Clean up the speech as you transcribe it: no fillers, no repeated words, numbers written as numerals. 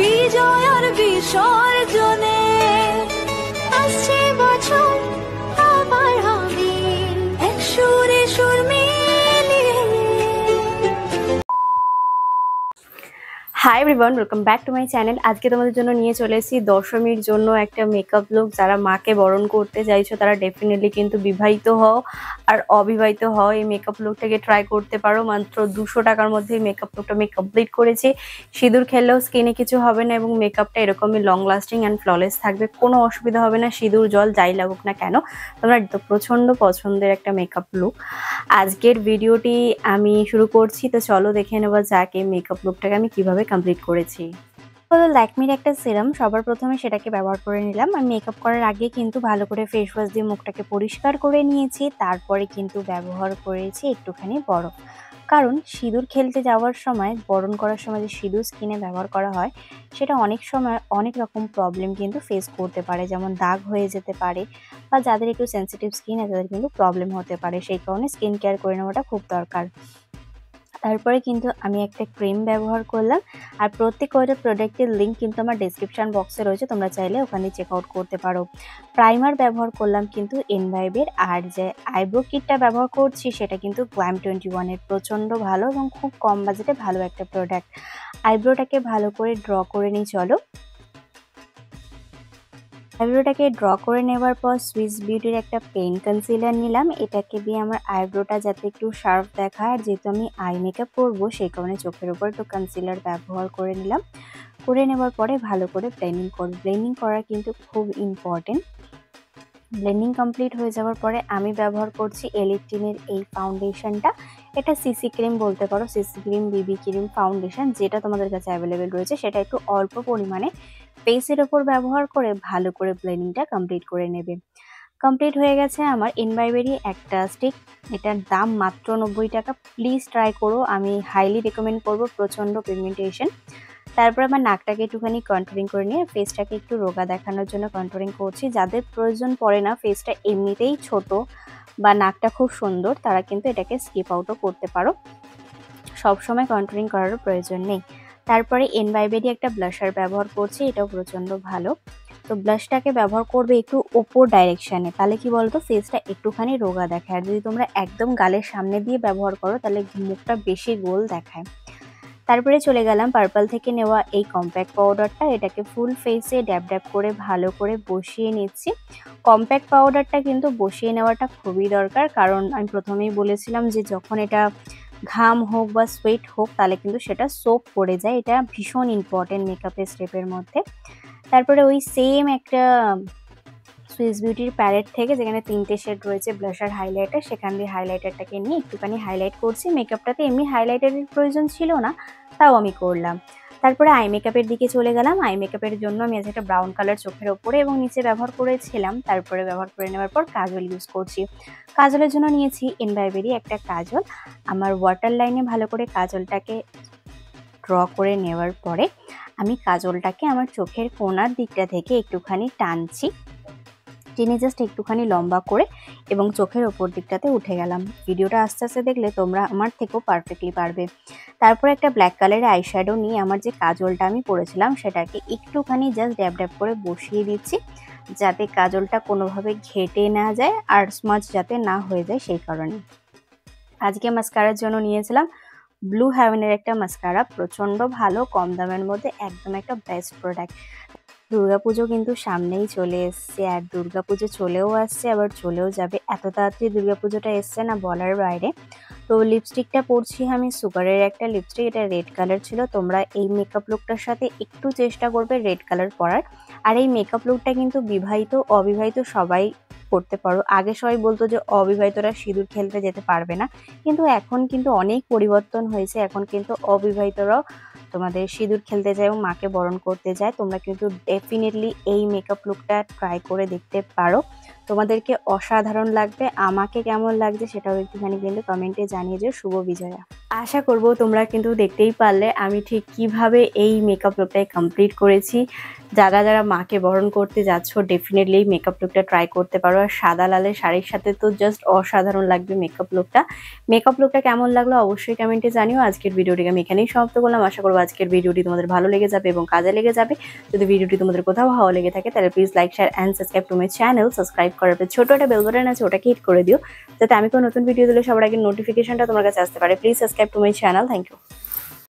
বিজয় আর বিসর্জনে আসছে বছর আবার হবে এক সুরে সুর মিলিয়ে। Hi everyone, welcome back to my channel. আজকে তোমাদের জন্য নিয়ে চলে এসেছি দশমীর জন্য একটা মেকআপ লুক। যারা মাকে বরণ করতে চাইছো তারা ডেফিনেটলি কিন্তু বিবাহিত হও আর অবিবাহিত হও, এই মেকআপ লুকটাকে ট্রাই করতে পারো। মাত্র 200 টাকার মধ্যে এই মেকআপ লুকটা আমি কমপ্লিট করেছি। সিঁদুর খেললেও স্কিনে কিছু হবে না এবং মেকআপটা এরকমই লং লাস্টিং অ্যান্ড ফ্ললেস থাকবে, কোনো অসুবিধা হবে না। সিঁদুর জল যাই লাগুক না কেন, তোমরা তো প্রচন্ড পছন্দের একটা মেকআপ লুক। আজকের ভিডিওটি আমি শুরু করছি, তো চলো দেখে নেওয়া যাক এই মেকআপ লুকটাকে আমি কিভাবে কমপ্লিট করেছি। হলো ল্যাকমির একটা সিরাম, সবার প্রথমে সেটাকে ব্যবহার করে নিলাম। আমি মেকআপ করার আগে কিন্তু ভালো করে ফেস ওয়াশ দিয়ে মুখটাকে পরিষ্কার করে নিয়েছি, তারপরে কিন্তু ব্যবহার করেছি একটুখানি বরফ। কারণ সিঁদুর খেলতে যাওয়ার সময়, বরণ করার সময় যে সিঁদুর স্কিনে ব্যবহার করা হয় সেটা অনেক সময় অনেক রকম প্রবলেম কিন্তু ফেস করতে পারে, যেমন দাগ হয়ে যেতে পারে বা যাদের একটু সেন্সিটিভ স্কিন আছে তাদের কিন্তু প্রবলেম হতে পারে। সেই কারণে স্কিন কেয়ার করে নেওয়াটা খুব দরকার। তারপরে কিন্তু আমি একটা ক্রিম ব্যবহার করলাম, আর প্রত্যেকটা প্রোডাক্টের লিঙ্ক কিন্তু আমার ডেসক্রিপশন বক্সে রয়েছে, তোমরা চাইলে ওখানে চেক আউট করতে পারো। প্রাইমার ব্যবহার করলাম কিন্তু এনভাইবের, আর যে আইব্রো কিটটা ব্যবহার করছি সেটা কিন্তু গ্ল্যাম 21-এর, প্রচণ্ড ভালো এবং খুব কম বাজেটে ভালো একটা প্রোডাক্ট। আইব্রোটাকে ভালো করে ড্র করে নিই চলো। আইব্রোটাকে ড্র করে নেওয়ার পর সুইস বিউটির একটা পেন কনসিলার নিলাম। এটাকে দিয়ে আমার আইব্রোটা যাতে একটু শার্প দেখায়, আর যেহেতু আমি আই মেকআপ করবো সেই কারণে চোখের উপর একটু কনসিলার ব্যবহার করে নিলাম। করে নেওয়ার পরে ভালো করে ব্লেন্ডিং করব। ব্লেন্ডিং করা কিন্তু খুব ইম্পর্টেন্ট। ব্লেন্ডিং কমপ্লিট হয়ে যাওয়ার পরে আমি ব্যবহার করছি এলিটিনের এই ফাউন্ডেশনটা। এটা সিসি ক্রিম বলতে পারো, সিসি ক্রিম, বিবি ক্রিম, ফাউন্ডেশন, যেটা তোমাদের কাছে অ্যাভেলেবেল রয়েছে সেটা একটু অল্প পরিমাণে ফেসের ওপর ব্যবহার করে ভালো করে ব্লেন্ডিংটা কমপ্লিট করে নেবে। কমপ্লিট হয়ে গেছে আমার এনভাইবেরই একটা স্টিক, এটার দাম মাত্র 90 টাকা। প্লিজ ট্রাই করো, আমি হাইলি রেকমেন্ড করবো, প্রচণ্ড পিগমেন্টেশন। তারপর আমার নাকটাকে একটুখানি কন্ট্রোলিং করে নিয়ে ফেসটাকে একটু রোগা দেখানোর জন্য কন্ট্রোলিং করছি। যাদের প্রয়োজন পড়ে না, ফেসটা এমনিতেই ছোট বা নাকটা খুব সুন্দর, তারা কিন্তু এটাকে স্কিপ আউটও করতে পারো, সবসময় কন্ট্রোলিং করারও প্রয়োজন নেই। তারপরে এনভাইবেরই একটা ব্লাশার ব্যবহার করছি, এটাও প্রচণ্ড ভালো। তো ব্লাশটাকে ব্যবহার করবে একটু ওপর ডাইরেকশানে, তাহলে কি বলতো ফেসটা একটুখানি রোগা দেখায়। আর যদি তোমরা একদম গালের সামনে দিয়ে ব্যবহার করো তাহলে মুখটা বেশি গোল দেখায়। তারপরে চলে গেলাম পার্পল থেকে নেওয়া এই কম্প্যাক্ট পাউডারটা, এটাকে ফুল ফেসে ড্যাব ড্যাব করে ভালো করে বসিয়ে নিচ্ছি। কম্প্যাক্ট পাউডারটা কিন্তু বসিয়ে নেওয়াটা খুবই দরকার, কারণ আমি প্রথমেই বলেছিলাম যে যখন এটা ঘাম হোক বা সোয়েট হোক তাহলে কিন্তু সেটা সোপ পড়ে যায়, এটা ভীষণ ইম্পর্টেন্ট মেকআপের স্টেপের মধ্যে। তারপরে ওই সেম একটা সুইস বিউটির প্যালেট থেকে, যেখানে 3টে শেড রয়েছে ব্লাশার, হাইলাইটার, সেখান দিয়ে হাইলাইটারটাকে নিয়ে একটুখানি হাইলাইট করছি। মেকআপটাতে এমনি হাইলাইটারের প্রয়োজন ছিল না, তাও আমি করলাম। তারপরে আই মেকআপের দিকে চলে গেলাম। আই মেকআপের জন্য আমি আজ একটা ব্রাউন কালার চোখের ওপরে এবং নিচে ব্যবহার করেছিলাম। তারপরে ব্যবহার করে নেওয়ার পর কাজল ইউজ করছি। কাজলের জন্য নিয়েছি এনভাইবেরই একটা কাজল। আমার ওয়াটার লাইনে ভালো করে কাজলটাকে ড্র করে নেওয়ার পরে আমি কাজলটাকে আমার চোখের কোণার দিকটা থেকে একটুখানি টানছি, টেনে জাস্ট একটুখানি লম্বা করে এবং চোখের ওপর দিকটাতে উঠে গেলাম। ভিডিওটা আস্তে আস্তে দেখলে তোমরা আমার থেকেও পারফেক্টলি পারবে। তারপর একটা ব্ল্যাক কালারের আইশ্যাডো নিয়ে আমার যে কাজলটা আমি পরেছিলাম সেটাকে একটুখানি জাস্ট ড্যাব ড্যাব করে বসিয়ে দিচ্ছি, যাতে কাজলটা কোনোভাবে ঘেটে না যায় আর স্মাচ যাতে না হয়ে যায় সেই কারণে। আজকে মাস্কারার জন্য নিয়েছিলাম ব্লু হেভেনের একটা মাস্কারা, প্রচণ্ড ভালো, কম দামের মধ্যে একদম একটা বেস্ট প্রোডাক্ট। দুর্গাপুজো কিন্তু সামনেই চলে এসছে, আর দুর্গাপুজো চলেও আসছে আবার চলেও যাবে। এত তাড়াতাড়ি দুর্গাপুজোটা এসছে না বলার বাইরে। তো লিপস্টিকটা পরছি আমি সুগারের একটা লিপস্টিক, এটা রেড কালার ছিল। তোমরা এই মেকআপ লুকটার সাথে একটু চেষ্টা করবে রেড কালার পরার। আর এই মেকআপ লুকটা কিন্তু বিবাহিত অবিবাহিত সবাই করতে পারো। আগে সবাই বলতো যে অবিবাহিতরা সিঁদুর খেলতে যেতে পারবে না, কিন্তু এখন কিন্তু অনেক পরিবর্তন হয়েছে। এখন কিন্তু অবিবাহিতরাও তোমাদের সিঁদুর খেলতে যায় এবং মাকে বরণ করতে যায়। তোমরা কিন্তু ডেফিনেটলি এই মেকআপ লুকটা ট্রাই করে দেখতে পারো, তোমাদেরকে অসাধারণ লাগবে। আমাকে কেমন লাগছে সেটাও একটুখানি কিন্তু কমেন্টে জানিয়ে দিও। শুভ বিজয়া। আশা করব তোমরা কিন্তু দেখতেই পারলে আমি ঠিক কিভাবে এই মেকআপ লুকটাই কমপ্লিট করেছি। যারা যারা মাকে বরণ করতে যাচ্ছ ডেফিনেটলি এই মেকআপ লুকটা ট্রাই করতে পারো। আর সাদা লালের শাড়ির সাথে তো জাস্ট অসাধারণ লাগবে মেকআপ লুকটা। মেকআপ লুকটা কেমন লাগলো অবশ্যই কমেন্টে জানিও। আজকের ভিডিওটিকে আমি এখানেই সমাপ্ত করলাম। আশা করবো আজকের ভিডিওটি তোমাদের ভালো লেগে যাবে এবং কাজে লেগে যাবে। যদি ভিডিওটি তোমাদের কোথাও ভালো লেগে থাকে তাহলে please like share and subscribe to my channel. Subscribe করার পর ছোট একটা বেল বাটন আছে, ওটাকে হিট করে দিও যাতে আমি কোনো নতুন ভিডিও দিলে সবার আগে নোটিফিকেশনটা তোমার কাছে আসতে পারে। Please subscribe to my channel. Thank you.